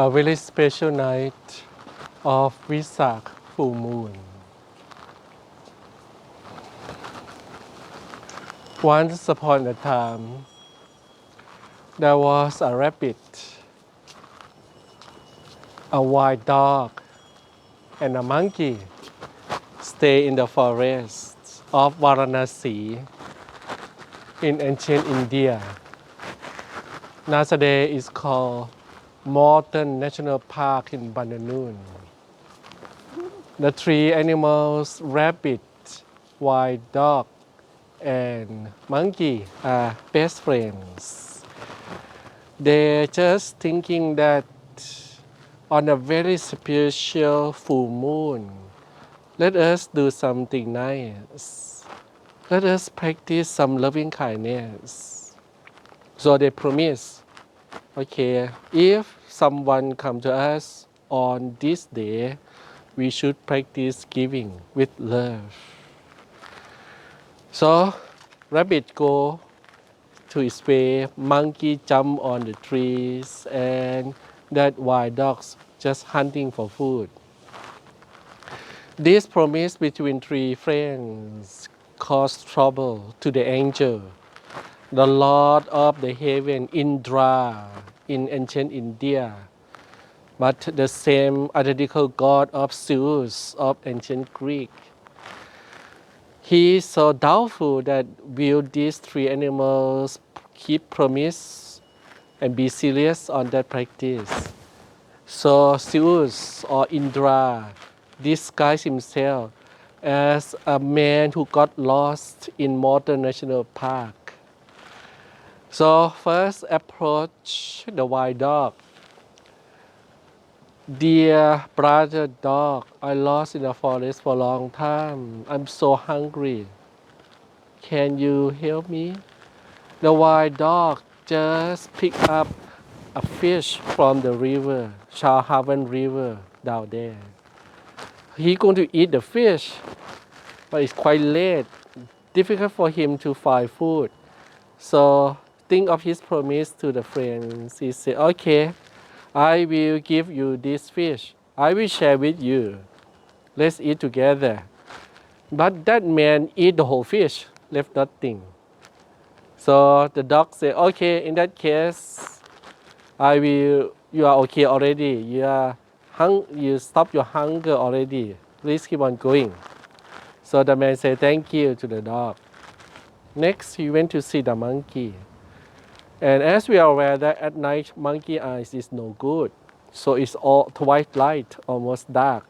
a very special night of vesak full moon. Once upon a time, there was a rabbit, a wild dog, and a monkey stay in the forests of Varanasi in ancient India. Nowadays it's called Modern National Park in Bananoon. The three animals, rabbit, wild dog, and monkey, are best friends. They're just thinking that on a very special full moon, let us do something nice. Let us practice some loving kindness. So they promise, okay, if someone come to us on this day, we should practice giving with love. So rabbit go to its way, monkey jump on the trees, and that wild dogs just hunting for food. This promise between three friends caused trouble to the angel, the Lord of the heaven, Indra, in ancient India, but the same identical god of Zeus of ancient Greek. He is so doubtful that will these three animals keep promise and be serious on that practice. So Zeus or Indra disguised himself as a man who got lost in Modern National Park. So first approach the wild dog. Dear brother dog, I lost in the forest for a long time. I'm so hungry. Can you help me? The wild dog just picked up a fish from the river, Shahavan River down there. He going to eat the fish, but it's quite late. Difficult for him to find food. So think of his promise to the friends. He said, okay, I will give you this fish. I will share with you. Let's eat together. But that man eat the whole fish, left nothing. So the dog said, okay, in that case, you are okay already. You stop your hunger already. Please keep on going. So the man said, thank you to the dog. Next, he went to see the monkey. And as we are aware that at night, monkey eyes is no good. So it's all white light, almost dark.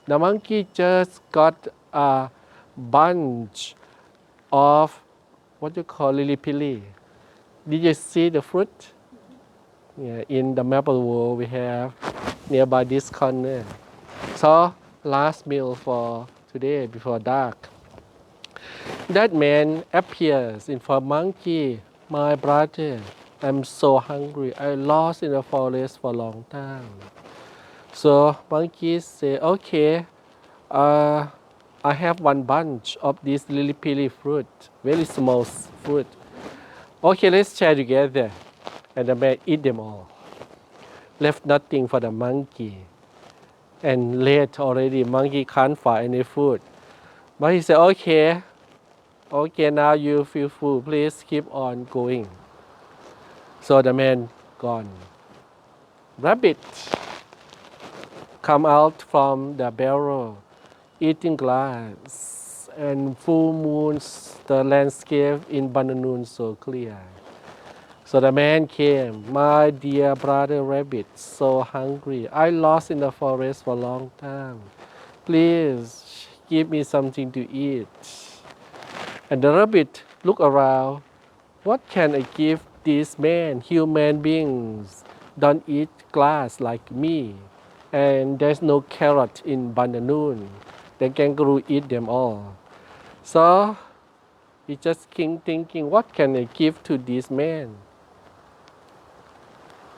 The monkey just got a bunch of what you call lily pilly. Did you see the fruit? Yeah, in the maple world we have nearby this corner. So last meal for today before dark. That man appears in for monkey. My brother, I'm so hungry. I lost in the forest for a long time. So monkey say, okay, I have one bunch of this lily pilly fruit, very small fruit. Okay, let's share together. And the man eat them all. Left nothing for the monkey. And late already, monkey can't find any food. But he said, okay, now you feel full. Please keep on going. So the man gone. Rabbit come out from the barrel, eating glass, and full moons, the landscape in Bananoon so clear. So the man came, my dear brother rabbit, so hungry. I lost in the forest for a long time. Please give me something to eat. And the rabbit looked around. What can I give this man? Human beings don't eat glass like me. And there's no carrot in Bananoon. The kangaroo eat them all. So he just thinking, what can I give to this man?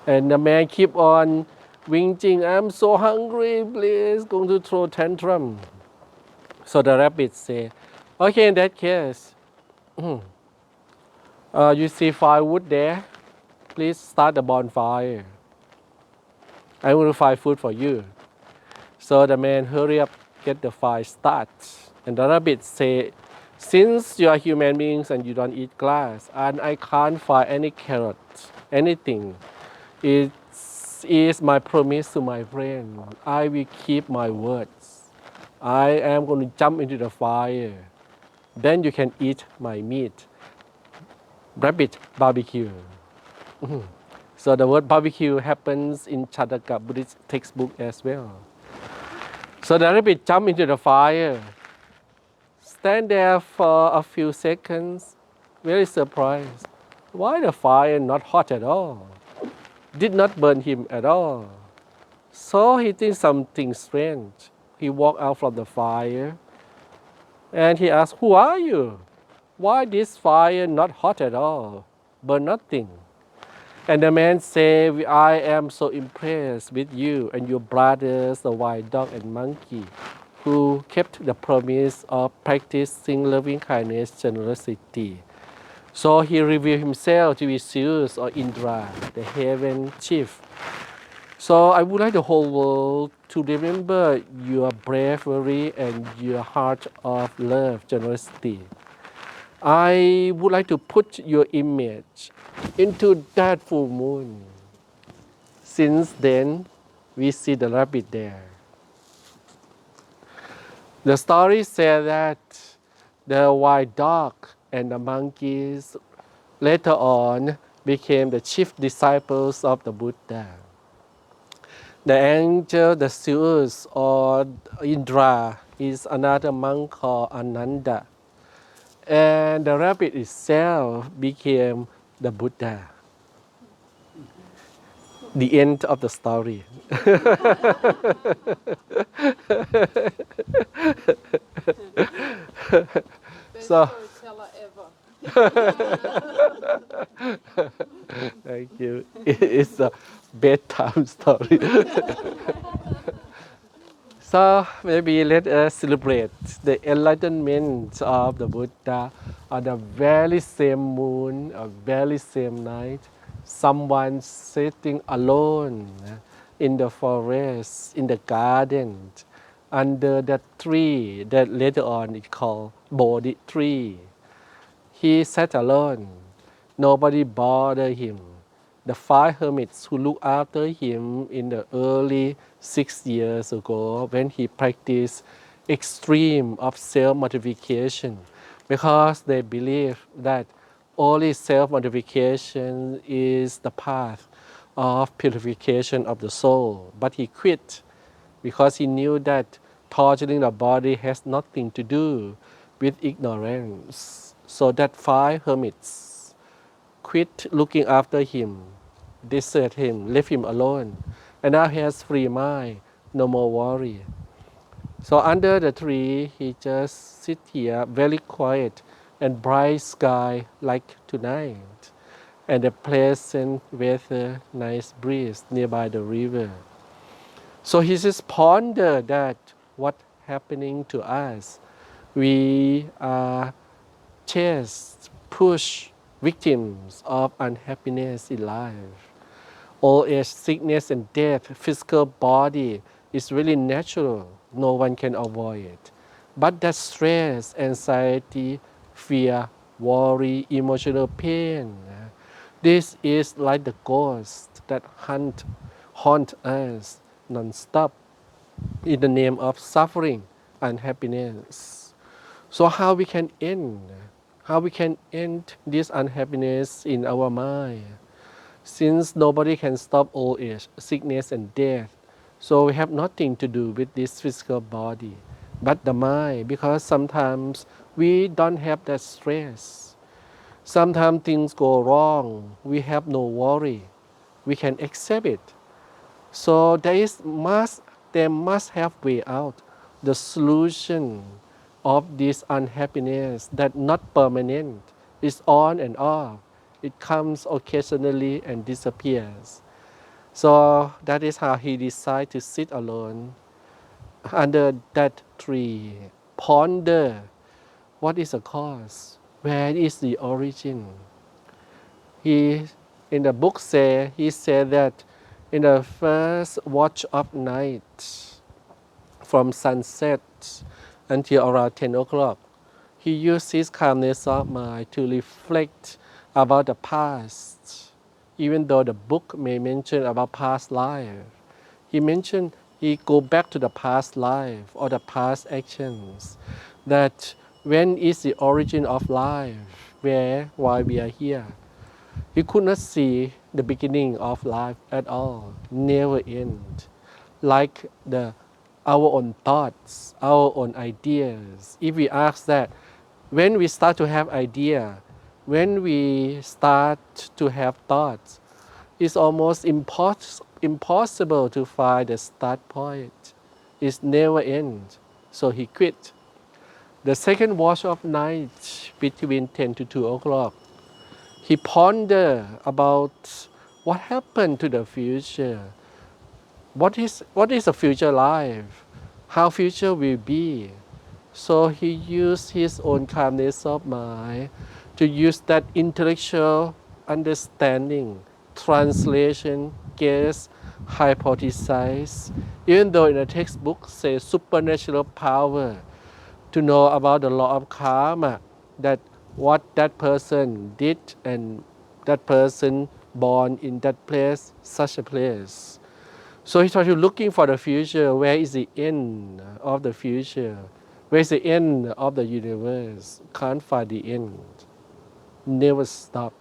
And the man keep on whinging, I'm so hungry, please, going to throw tantrum. So the rabbit say, okay, in that case, you see firewood there? Please start a bonfire. I want to find food for you. So the man hurry up, get the fire start. And the rabbit say, since you are human beings and you don't eat grass, and I can't find any carrots, anything, it is my promise to my friend. I will keep my words. I am going to jump into the fire. Then you can eat my meat. Rabbit barbecue. So the word barbecue happens in Jataka Buddhist textbook as well. So the rabbit jumped into the fire, stand there for a few seconds, very surprised. Why the fire not hot at all? Did not burn him at all. So he thinks something strange. He walked out from the fire and he asked, who are you? Why this fire not hot at all? Burn nothing. And the man said, I am so impressed with you and your brothers, the wild dog and monkey, who kept the promise of practicing loving kindness, generosity. So he revealed himself to be Zeus or Indra, the heaven chief. So I would like the whole world to remember your bravery and your heart of love, generosity. I would like to put your image into that full moon. Since then, we see the rabbit there. The story said that the wild dog and the monkeys later on became the chief disciples of the Buddha. The angel, the Zeus or Indra, is another monk called Ananda. And the rabbit itself became the Buddha. The end of the story. Best So, storyteller ever. thank you. It's a bedtime story. So maybe let us celebrate the enlightenment of the Buddha on the very same moon, a very same night. Someone sitting alone in the forest, in the garden, under that tree that later on is called Bodhi tree. He sat alone. Nobody bothered him. The five hermits who looked after him in the early 6 years ago when he practiced extreme of self-mortification because they believe that only self-mortification is the path of purification of the soul. But he quit because he knew that torturing the body has nothing to do with ignorance. So that five hermits quit looking after him, desert him, left him alone. And now he has free mind, no more worry. So under the tree, he just sit here very quiet and bright sky like tonight. And a pleasant weather, nice breeze nearby the river. So he just ponder that what happening to us. We are chased, pushed, victims of unhappiness in life. Old age, sickness and death, physical body is really natural. No one can avoid it. But that stress, anxiety, fear, worry, emotional pain, this is like the ghost that haunt us non-stop in the name of suffering and happiness. So how we can end? How we can end this unhappiness in our mind? Since nobody can stop old age, sickness and death, so we have nothing to do with this physical body, but the mind, because sometimes we don't have that stress. Sometimes things go wrong, we have no worry, we can accept it. So there must have way out, the solution of this unhappiness that not permanent, is on and off. It comes occasionally and disappears. So that is how he decided to sit alone under that tree, ponder what is the cause, where is the origin. He in the book he said that In the first watch of night, from sunset until around 10 o'clock, he used his calmness of mind to reflect about the past. Even though the book may mention about past life, he mentioned he go back to the past life or the past actions. That when is the origin of life? Why we are here? He could not see the beginning of life at all, never end. Like our own thoughts, our own ideas. If we ask that, when we start to have idea, when we start to have thoughts, it's almost impossible to find the start point. It's never end. So he quit. The second watch of night between 10 to 2 o'clock, he pondered about what happened to the future. What is a future life? How future will be? So he used his own calmness of mind to use that intellectual understanding, translation, guess, hypothesize. Even though in the textbook says supernatural power, to know about the law of karma, that what that person did and that person born in that place, such a place. So he started looking for the future. Where is the end of the future? Where is the end of the universe? Can't find the end. Never stop.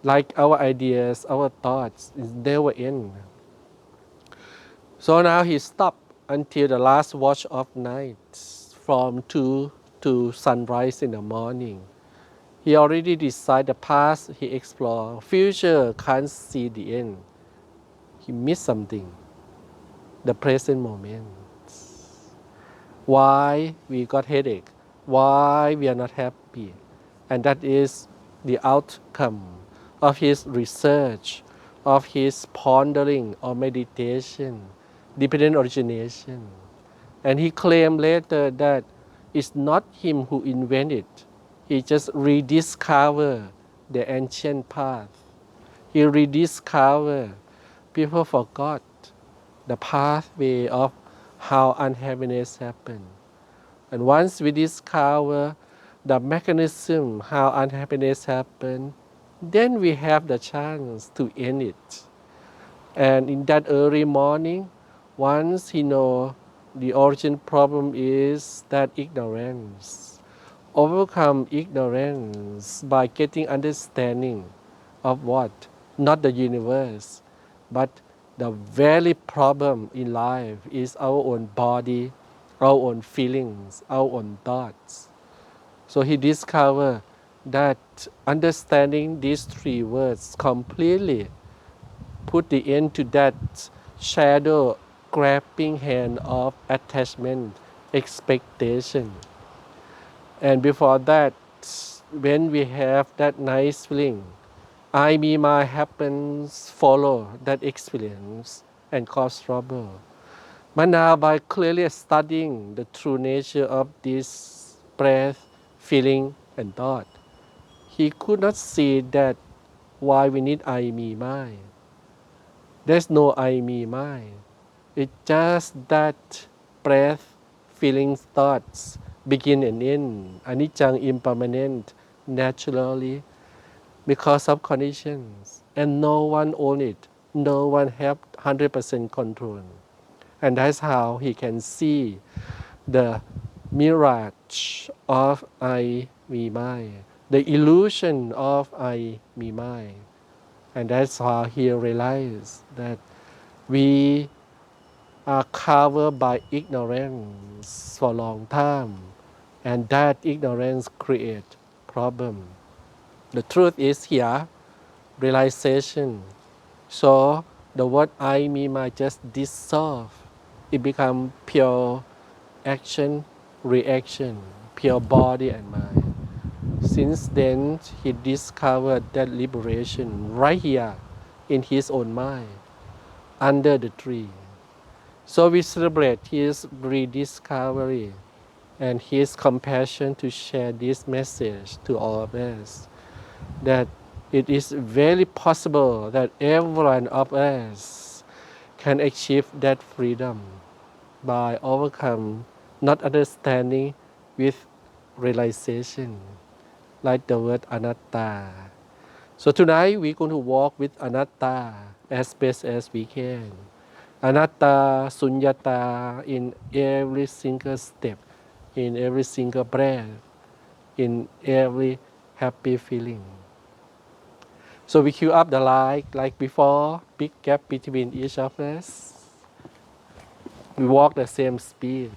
Like our ideas, our thoughts, is never end. So now he stopped until the last watch of night, from 2 to sunrise in the morning. He already decided the past, he explored. Future, can't see the end. He missed something, the present moment. Why we got headache? Why we are not happy? And that is the outcome of his research, of his pondering or meditation, dependent origination. And he claimed later that it's not him who invented. He just rediscovered the ancient path. He rediscovered. People forgot the pathway of how unhappiness happens. And once we discover the mechanism how unhappiness happens, then we have the chance to end it. And in that early morning, once he know the origin problem is that ignorance. Overcome ignorance by getting understanding of what? Not the universe, but the very problem in life is our own body, our own feelings, our own thoughts. So he discovered that understanding these three words completely put the end to that shadow grabbing hand of attachment, expectation. And before that, when we have that nice feeling, I, me, my happens, follow that experience and cause trouble. But now by clearly studying the true nature of this breath, feeling, and thought, he could not see that why we need I, me, my. There's no I, me, my. It's just that breath, feelings, thoughts begin and end. Anicca impermanent, naturally, because of conditions. And no one own it. No one have 100% control. And that's how he can see the mirage of I, me, my. The illusion of I, me, my. And that's how he realized that we are covered by ignorance for a long time, and that ignorance creates problem. The truth is here, realization. So the word I, me, my just dissolve. It become pure action, reaction, pure body and mind. Since then, he discovered that liberation right here in his own mind, under the tree. So we celebrate his rediscovery and his compassion to share this message to all of us, that it is very possible that every one of us can achieve that freedom by overcome not understanding with realization, like the word anatta. So tonight we're going to walk with anatta as best as we can. Anatta, sunyata in every single step, in every single breath, in every happy feeling. So we queue up the light like before, big gap between each of us. We walk the same speed.